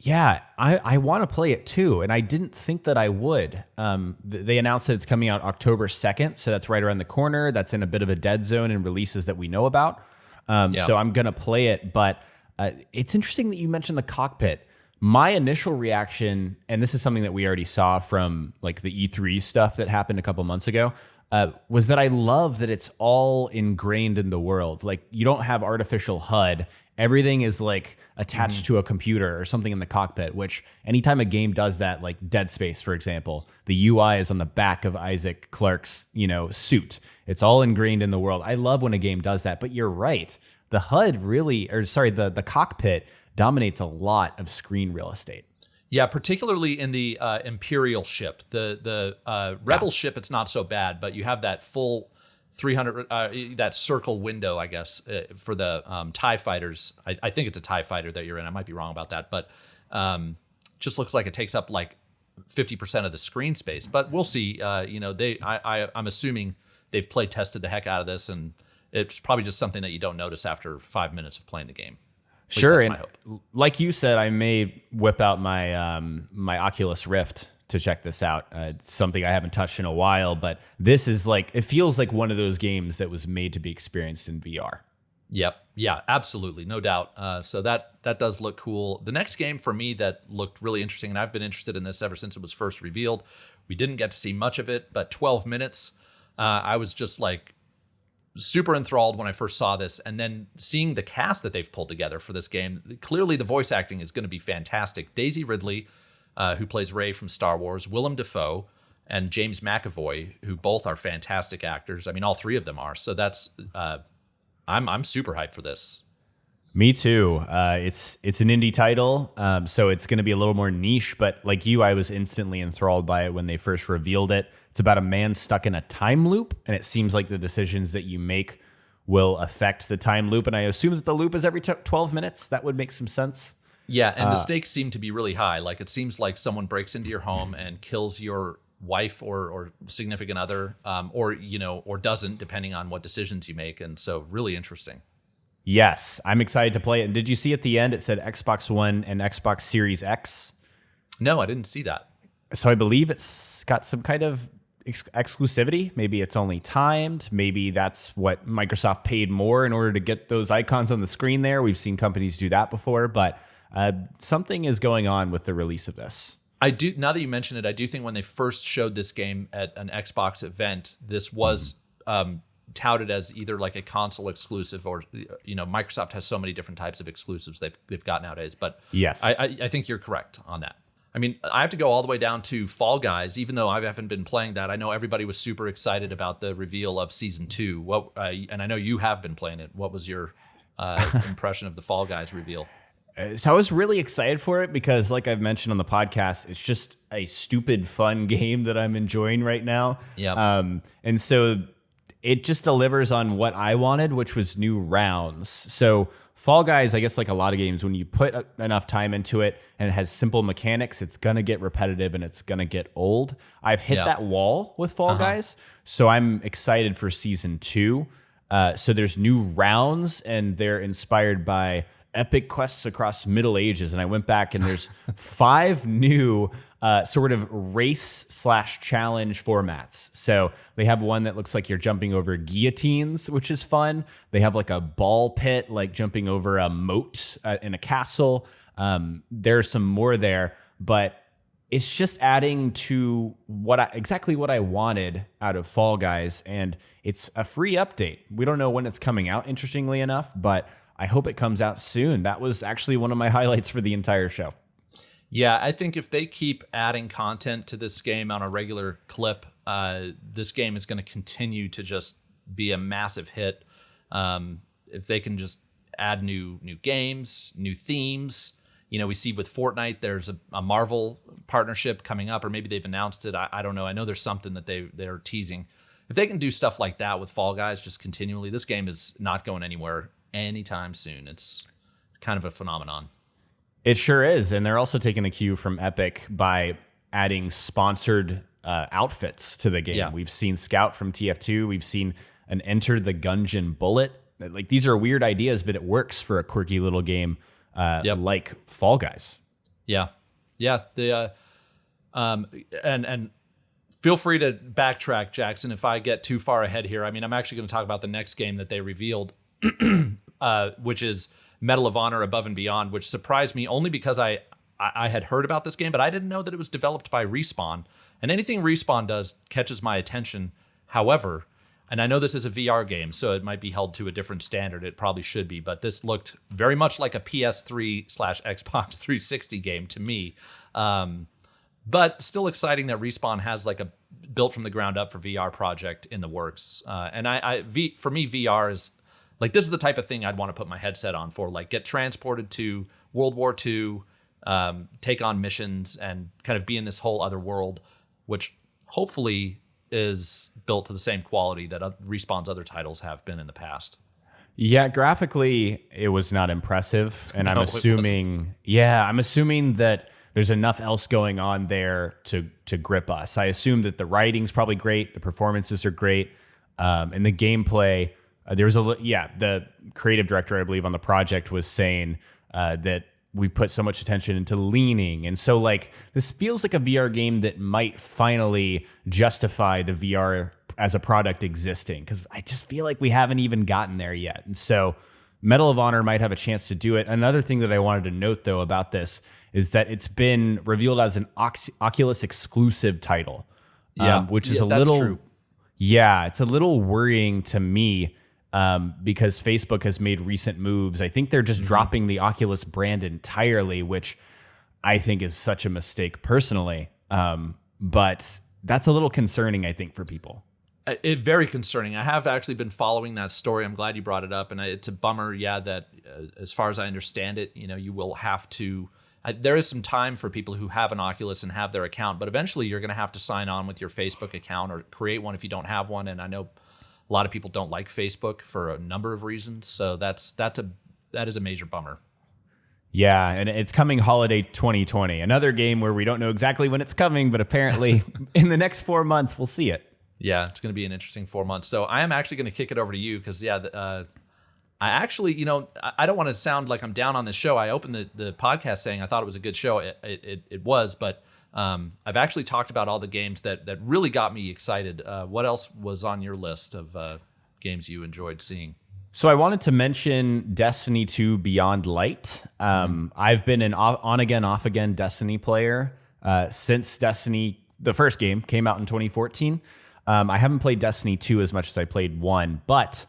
Yeah, I want to play it too, and I didn't think that I would. They announced that it's coming out October 2nd, so that's right around the corner. That's in a bit of a dead zone in releases that we know about. So I'm going to play it, but it's interesting that you mentioned the cockpit. My initial reaction, and this is something that we already saw from like the E3 stuff that happened a couple months ago, was that I love that it's all ingrained in the world. Like, you don't have artificial HUD. Everything is like attached to a computer or something in the cockpit, which anytime a game does that, like Dead Space, for example, the UI is on the back of Isaac Clarke's, suit. It's all ingrained in the world. I love when a game does that, but you're right. The HUD the cockpit dominates a lot of screen real estate. Yeah, particularly in the Imperial ship. The Rebel ship, it's not so bad, but you have that full 300, that circle window, I guess, for the TIE fighters. I think it's a TIE fighter that you're in. I might be wrong about that, but just looks like it takes up like 50% of the screen space. But we'll see. I'm assuming they've play tested the heck out of this, and it's probably just something that you don't notice after 5 minutes of playing the game. Sure, and like you said, I may whip out my my Oculus Rift to check this out. It's something I haven't touched in a while, but this is it feels like one of those games that was made to be experienced in VR. Yep, yeah, absolutely, no doubt. So that does look cool. The next game for me that looked really interesting, and I've been interested in this ever since it was first revealed. We didn't get to see much of it, but 12 minutes. I was just super enthralled when I first saw this, and then seeing the cast that they've pulled together for this game. Clearly the voice acting is going to be fantastic. Daisy Ridley, who plays Rey from Star Wars, Willem Dafoe, and James McAvoy, who both are fantastic actors. I mean, all three of them are. So that's I'm super hyped for this. Me too. It's an indie title, so it's going to be a little more niche, but like you, I was instantly enthralled by it when they first revealed it. It's about a man stuck in a time loop, and it seems like the decisions that you make will affect the time loop, and I assume that the loop is every 12 minutes. That would make some sense. Yeah, and the stakes seem to be really high. Like, it seems like someone breaks into your home and kills your wife or significant other, or doesn't, depending on what decisions you make, and so really interesting. Yes, I'm excited to play it. And did you see at the end it said Xbox One and Xbox Series X? No, I didn't see that. So I believe it's got some kind of exclusivity. Maybe it's only timed. Maybe that's what Microsoft paid more in order to get those icons on the screen there. We've seen companies do that before, but something is going on with the release of this. I do. Now that you mention it, I do think when they first showed this game at an Xbox event, this was touted as either like a console exclusive or, Microsoft has so many different types of exclusives they've got nowadays. But yes, I think you're correct on that. I mean, I have to go all the way down to Fall Guys, even though I haven't been playing that. I know everybody was super excited about the reveal of Season 2. And I know you have been playing it. What was your impression of the Fall Guys reveal? So I was really excited for it because, like I've mentioned on the podcast, it's just a stupid, fun game that I'm enjoying right now. Yeah. And so it just delivers on what I wanted, which was new rounds. So Fall Guys, I guess like a lot of games, when you put enough time into it and it has simple mechanics, it's going to get repetitive and it's going to get old. I've hit that wall with Fall Guys, so I'm excited for Season 2. So there's new rounds, and they're inspired by epic quests across Middle Ages. And I went back, and there's 5 new sort of race/challenge formats. So they have one that looks like you're jumping over guillotines, which is fun. They have like a ball pit, like jumping over a moat in a castle. There's some more there, but it's just adding to exactly what I wanted out of Fall Guys. And it's a free update. We don't know when it's coming out, interestingly enough, but I hope it comes out soon. That was actually one of my highlights for the entire show. Yeah, I think if they keep adding content to this game on a regular clip, this game is going to continue to just be a massive hit. If they can just add new games, new themes. We see with Fortnite, there's a Marvel partnership coming up, or maybe they've announced it. I don't know. I know there's something that they're teasing. If they can do stuff like that with Fall Guys just continually, this game is not going anywhere anytime soon. It's kind of a phenomenon. It sure is. And they're also taking a cue from Epic by adding sponsored outfits to the game. Yeah. We've seen Scout from TF2. We've seen an Enter the Gungeon Bullet. Like, these are weird ideas, but it works for a quirky little game like Fall Guys. Yeah. Yeah. And feel free to backtrack, Jackson, if I get too far ahead here. I mean, I'm actually going to talk about the next game that they revealed, which is Medal of Honor Above and Beyond, which surprised me only because I had heard about this game, but I didn't know that it was developed by Respawn. And anything Respawn does catches my attention. However, and I know this is a VR game, so it might be held to a different standard. It probably should be, but this looked very much like a PS3/Xbox 360 game to me. But still exciting that Respawn has like a built from the ground up for VR project in the works. And for me, VR is like, this is the type of thing I'd want to put my headset on for, like get transported to World War II, take on missions and kind of be in this whole other world, which hopefully is built to the same quality that Respawn's other titles have been in the past. Yeah, graphically, it was not impressive. And I'm assuming that there's enough else going on there to grip us. I assume that the writing's probably great, the performances are great, and the gameplay. The creative director, I believe, on the project was saying that we've put so much attention into leaning. And so like this feels like a VR game that might finally justify the VR as a product existing, because I just feel like we haven't even gotten there yet. And so Medal of Honor might have a chance to do it. Another thing that I wanted to note, though, about this is that it's been revealed as an Oculus exclusive title, which is true. Yeah, it's a little worrying to me. Because Facebook has made recent moves. I think they're just dropping the Oculus brand entirely, which I think is such a mistake personally. But that's a little concerning, I think, for people. Very concerning. I have actually been following that story. I'm glad you brought it up. And it's a bummer, that as far as I understand it, you will have to... there is some time for people who have an Oculus and have their account, but eventually you're going to have to sign on with your Facebook account or create one if you don't have one. And I know a lot of people don't like Facebook for a number of reasons, so that is a major bummer. Yeah, and it's coming holiday 2020. Another game where we don't know exactly when it's coming, but apparently in the next 4 months we'll see it. Yeah, it's going to be an interesting 4 months. So I am actually going to kick it over to you because I actually, I don't want to sound like I'm down on this show. I opened the podcast saying I thought it was a good show. It was, but I've actually talked about all the games that really got me excited. What else was on your list of games you enjoyed seeing? So I wanted to mention Destiny 2 Beyond Light. I've been an on-again, off-again Destiny player since Destiny, the first game, came out in 2014. I haven't played Destiny 2 as much as I played 1, but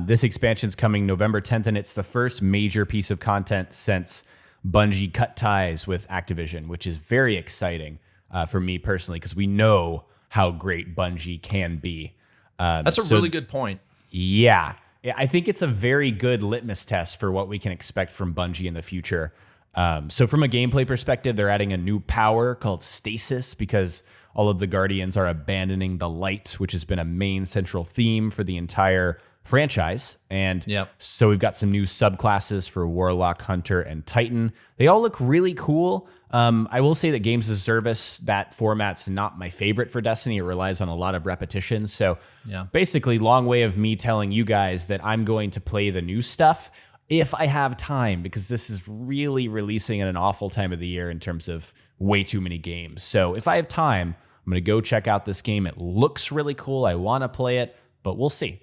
this expansion's coming November 10th, and it's the first major piece of content since Bungie cut ties with Activision, which is very exciting for me personally, because we know how great Bungie can be. That's a really good point. Yeah, I think it's a very good litmus test for what we can expect from Bungie in the future. So from a gameplay perspective, they're adding a new power called Stasis, because all of the Guardians are abandoning the light, which has been a main central theme for the entire franchise. And so we've got some new subclasses for Warlock, Hunter, and Titan. They all look really cool. I will say that Games as a Service, that format's not my favorite for Destiny. It relies on a lot of repetition. So basically, long way of me telling you guys that I'm going to play the new stuff if I have time, because this is really releasing at an awful time of the year in terms of way too many games. So if I have time, I'm going to go check out this game. It looks really cool. I want to play it, but we'll see.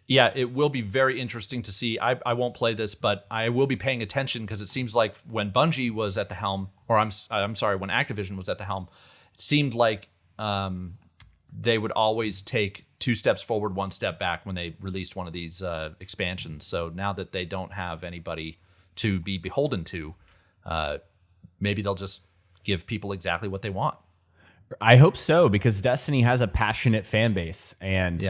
Yeah, it will be very interesting to see. I won't play this, but I will be paying attention, because it seems like when Bungie was at the helm, or I'm sorry, when Activision was at the helm, it seemed like they would always take 2 steps forward, 1 step back when they released one of these expansions. So now that they don't have anybody to be beholden to, maybe they'll just give people exactly what they want. I hope so, because Destiny has a passionate fan base, and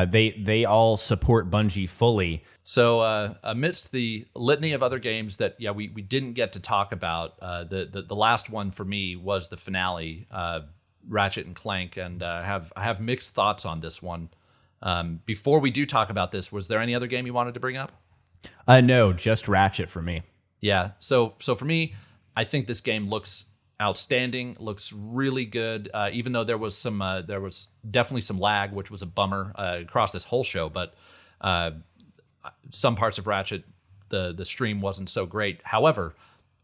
they all support Bungie fully. So amidst the litany of other games that we didn't get to talk about, the last one for me was the finale, Ratchet and Clank, and I have mixed thoughts on this one. Before we do talk about this, was there any other game you wanted to bring up? No, just Ratchet for me. Yeah. So for me, I think this game looks outstanding, looks really good, even though there was definitely some lag, which was a bummer across this whole show, but some parts of Ratchet, the stream wasn't so great. However,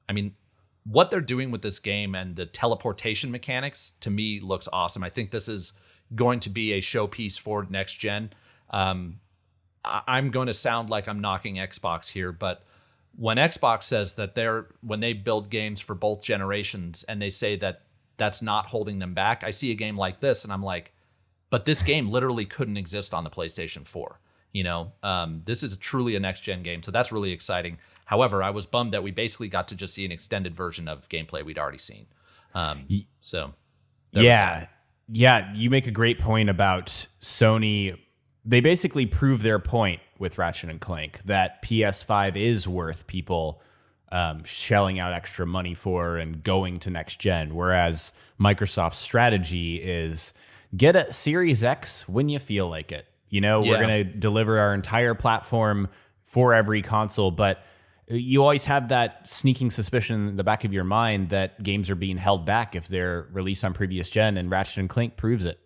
I mean, what they're doing with this game and the teleportation mechanics, to me, looks awesome. I think this is going to be a showpiece for next gen. I'm going to sound like I'm knocking Xbox here, but when Xbox says that when they build games for both generations and they say that that's not holding them back, I see a game like this and I'm like, But this game literally couldn't exist on the PlayStation 4. This is truly a next-gen game, so that's really exciting. However, I was bummed that we basically got to just see an extended version of gameplay we'd already seen. So yeah, you make a great point about Sony. They basically prove their point with Ratchet and Clank that PS5 is worth people shelling out extra money for and going to next gen, whereas Microsoft's strategy is get a Series X when you feel like it. We're going to deliver our entire platform for every console, but you always have that sneaking suspicion in the back of your mind that games are being held back if they're released on previous gen, and Ratchet and Clank proves it.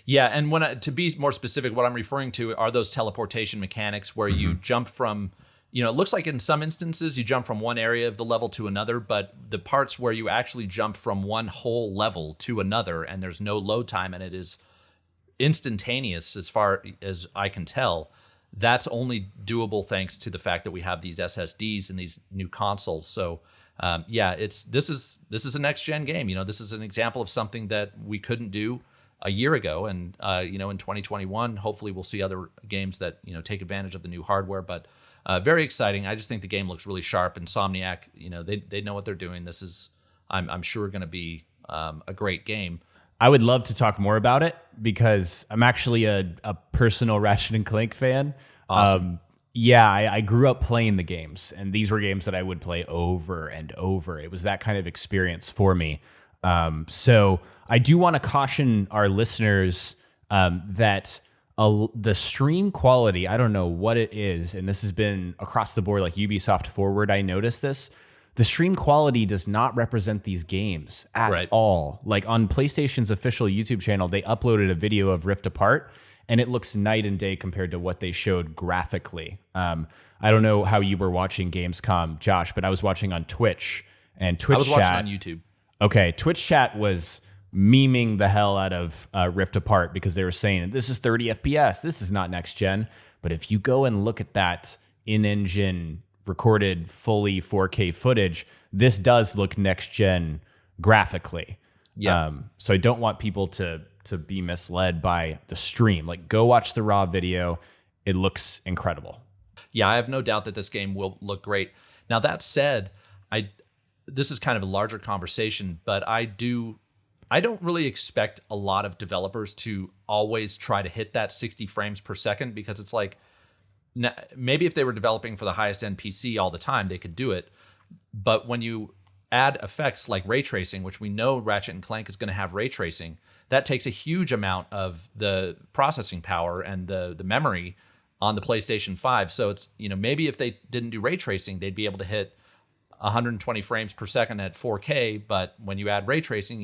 Yeah, and to be more specific, what I'm referring to are those teleportation mechanics where you jump from, it looks like in some instances you jump from one area of the level to another, but the parts where you actually jump from one whole level to another and there's no load time and it is instantaneous as far as I can tell, that's only doable thanks to the fact that we have these SSDs and these new consoles. So this is a next gen game. This is an example of something that we couldn't do a year ago, and in 2021, hopefully we'll see other games that take advantage of the new hardware. But very exciting. I just think the game looks really sharp. Insomniac, they know what they're doing. This is, I'm sure, going to be a great game. I would love to talk more about it because I'm actually a personal Ratchet and Clank fan. Awesome. I grew up playing the games, and these were games that I would play over and over. It was that kind of experience for me. So I do want to caution our listeners that the stream quality, I don't know what it is, and this has been across the board, like Ubisoft Forward, I noticed this. The stream quality does not represent these games at all. Like on PlayStation's official YouTube channel, they uploaded a video of Rift Apart, and it looks night and day compared to what they showed graphically. I don't know how you were watching Gamescom, Josh, but I was watching on Twitch, and Twitch chat. I was watching on YouTube. Okay, Twitch chat was memeing the hell out of Rift Apart because they were saying, this is 30 FPS, this is not next gen. But if you go and look at that in-engine recorded fully 4K footage, this does look next gen graphically. Yeah. So I don't want people to be misled by the stream. Like, go watch the raw video. It looks incredible. Yeah, I have no doubt that this game will look great. Now, that said, this is kind of a larger conversation, but I don't really expect a lot of developers to always try to hit that 60 frames per second, because it's like, maybe if they were developing for the highest end PC all the time, they could do it. But when you add effects like ray tracing, which we know Ratchet and Clank is going to have ray tracing, that takes a huge amount of the processing power and the memory on the PlayStation 5. So it's, maybe if they didn't do ray tracing, they'd be able to hit 120 frames per second at 4K. But when you add ray tracing,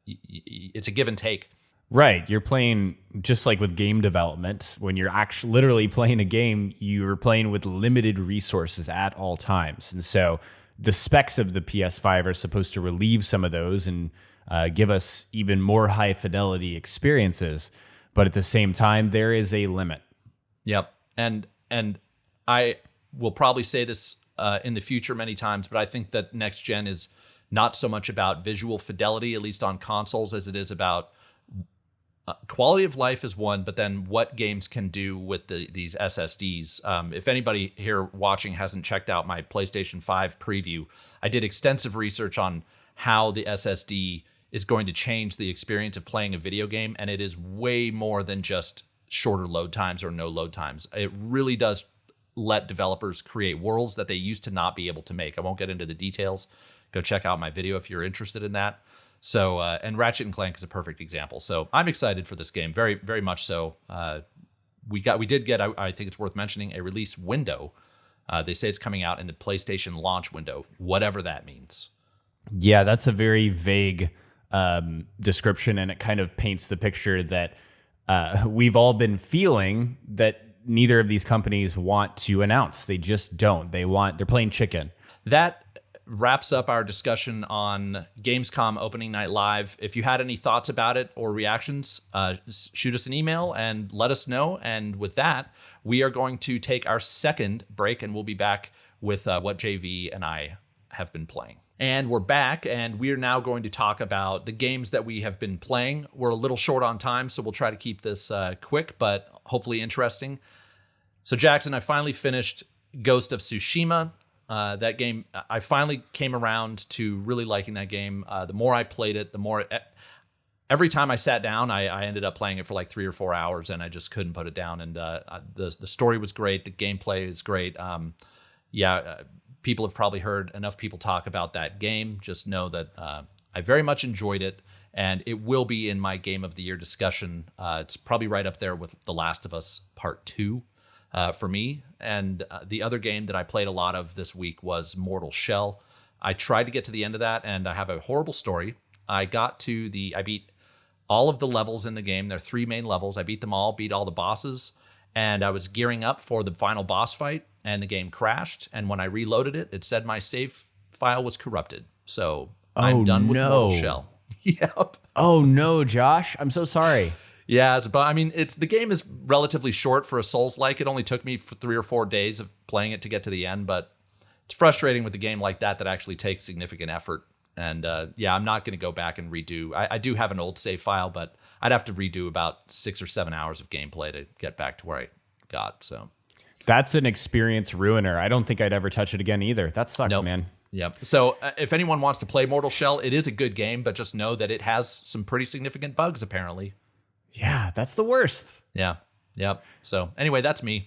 it's a give and take. Right. You're playing just like with game development. When you're actually literally playing a game, you're playing with limited resources at all times. And so the specs of the PS5 are supposed to relieve some of those and give us even more high fidelity experiences. But at the same time, there is a limit. Yep. And I will probably say this in the future many times, but I think that next gen is not so much about visual fidelity, at least on consoles, as it is about quality of life is one, but then what games can do with these SSDs. If anybody here watching hasn't checked out my PlayStation 5 preview, I did extensive research on how the SSD is going to change the experience of playing a video game, and it is way more than just shorter load times or no load times. It really does let developers create worlds that they used to not be able to make. I won't get into the details. Go check out my video if you're interested in that. So, and Ratchet and Clank is a perfect example. So I'm excited for this game, very, very much so. We did get, I think it's worth mentioning, a release window. They say it's coming out in the PlayStation launch window, whatever that means. Yeah, that's a very vague description, and it kind of paints the picture that we've all been feeling that neither of these companies want to announce. They just don't. They're playing chicken. That wraps up our discussion on Gamescom Opening Night Live. If you had any thoughts about it or reactions, shoot us an email and let us know. And with that, we are going to take our second break, and we'll be back with what jayvee and I have been playing. And we're back, and we're now going to talk about the games that we have been playing. We're a little short on time, so we'll try to keep this quick, but hopefully interesting. So Jackson, I finally finished Ghost of Tsushima. That game, I finally came around to really liking that game. The more I played it, the more... Every time I sat down, I ended up playing it for like 3 or 4 hours, and I just couldn't put it down. And the story was great. The gameplay is great. People have probably heard enough people talk about that game. Just know that I very much enjoyed it, and it will be in my Game of the Year discussion. It's probably right up there with The Last of Us Part 2 for me. And the other game that I played a lot of this week was Mortal Shell. I tried to get to the end of that, and I have a horrible story. I beat all of the levels in the game. There are 3 main levels. I beat them all, beat all the bosses, and I was gearing up for the final boss fight, and the game crashed. And when I reloaded it, it said my save file was corrupted. So I'm done with Mortal Shell. Yep. Oh no, Josh. I'm so sorry. Yeah, the game is relatively short for a Souls-like. It only took me for 3 or 4 days of playing it to get to the end, but it's frustrating with a game like that actually takes significant effort. And I'm not going to go back and redo. I do have an old save file, but I'd have to redo about 6 or 7 hours of gameplay to get back to where I got. So that's an experience ruiner. I don't think I'd ever touch it again either. That sucks, Nope. man. Yep. So if anyone wants to play Mortal Shell, it is a good game, but just know that it has some pretty significant bugs, apparently. Yeah, that's the worst. Yeah. Yep. So anyway, that's me.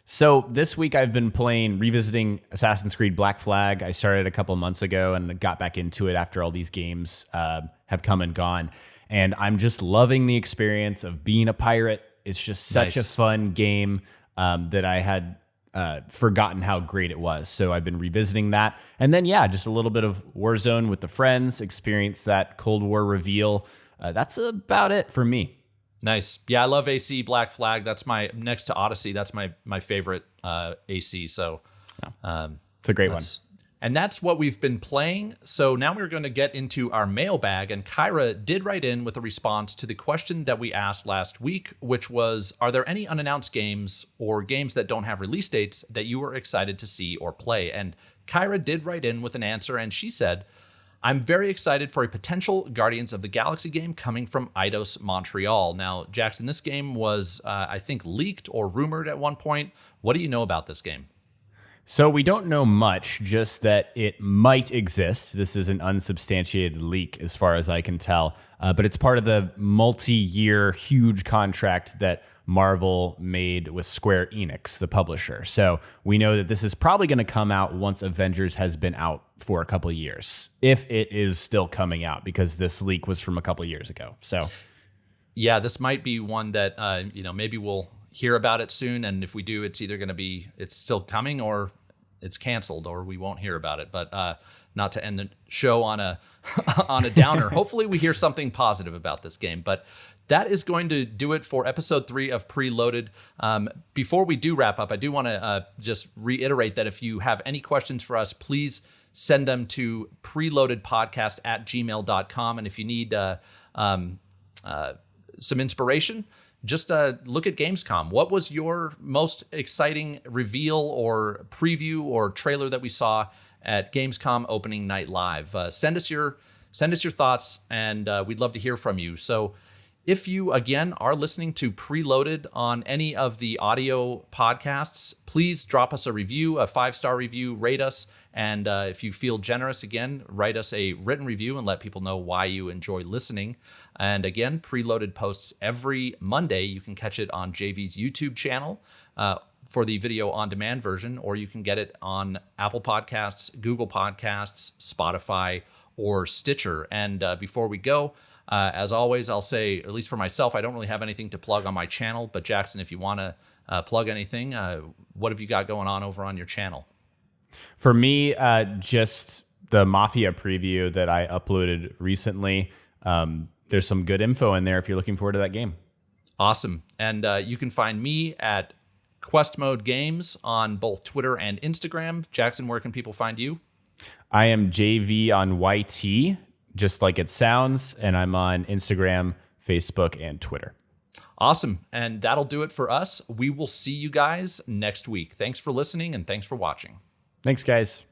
So this week I've been revisiting Assassin's Creed Black Flag. I started a couple months ago and got back into it after all these games have come and gone. And I'm just loving the experience of being a pirate. It's just such a fun game that I had forgotten how great it was. So I've been revisiting that. And then, just a little bit of Warzone with the friends, experience that Cold War reveal. That's about it for me. Nice. Yeah, I love AC Black Flag. That's my next to Odyssey. That's my favorite AC. So it's a great one. And that's what we've been playing. So now we're going to get into our mailbag. And Kyra did write in with a response to the question that we asked last week, which was, are there any unannounced games or games that don't have release dates that you are excited to see or play? And Kyra did write in with an answer, and she said, I'm very excited for a potential Guardians of the Galaxy game coming from Eidos Montreal. Now, Jackson, this game was, I think, leaked or rumored at one point. What do you know about this game? So we don't know much, just that it might exist. This is an unsubstantiated leak as far as I can tell, but it's part of the multi-year huge contract that Marvel made with Square Enix, the publisher. So we know that this is probably going to come out once Avengers has been out for a couple of years, if it is still coming out, because this leak was from a couple of years ago. So yeah, this might be one that, maybe we'll hear about it soon. And if we do, it's either going to be, it's still coming or it's canceled or we won't hear about it. But not to end the show on a on a downer. Hopefully we hear something positive about this game. But that is going to do it for episode 3 of Preloaded. Before we do wrap up, I do want to just reiterate that if you have any questions for us, please send them to preloadedpodcast@gmail.com. And if you need some inspiration, just look at Gamescom. What was your most exciting reveal or preview or trailer that we saw at Gamescom Opening Night Live? Send us your thoughts, and we'd love to hear from you. So if you, again, are listening to Preloaded on any of the audio podcasts, please drop us a review, a 5-star review, rate us, and if you feel generous, again, write us a written review and let people know why you enjoy listening. And again, Preloaded posts every Monday. You can catch it on jayvee's YouTube channel for the video on-demand version, or you can get it on Apple Podcasts, Google Podcasts, Spotify, or Stitcher. And before we go, as always, I'll say, at least for myself, I don't really have anything to plug on my channel. But Jackson, if you want to plug anything, what have you got going on over on your channel? For me, just the Mafia preview that I uploaded recently. There's some good info in there if you're looking forward to that game. Awesome. And you can find me at Quest Mode Games on both Twitter and Instagram. Jackson, where can people find you? I am jayvee on YT, just like it sounds, and I'm on Instagram, Facebook, and Twitter. Awesome. And that'll do it for us. We will see you guys next week. Thanks for listening, and thanks for watching. Thanks, guys.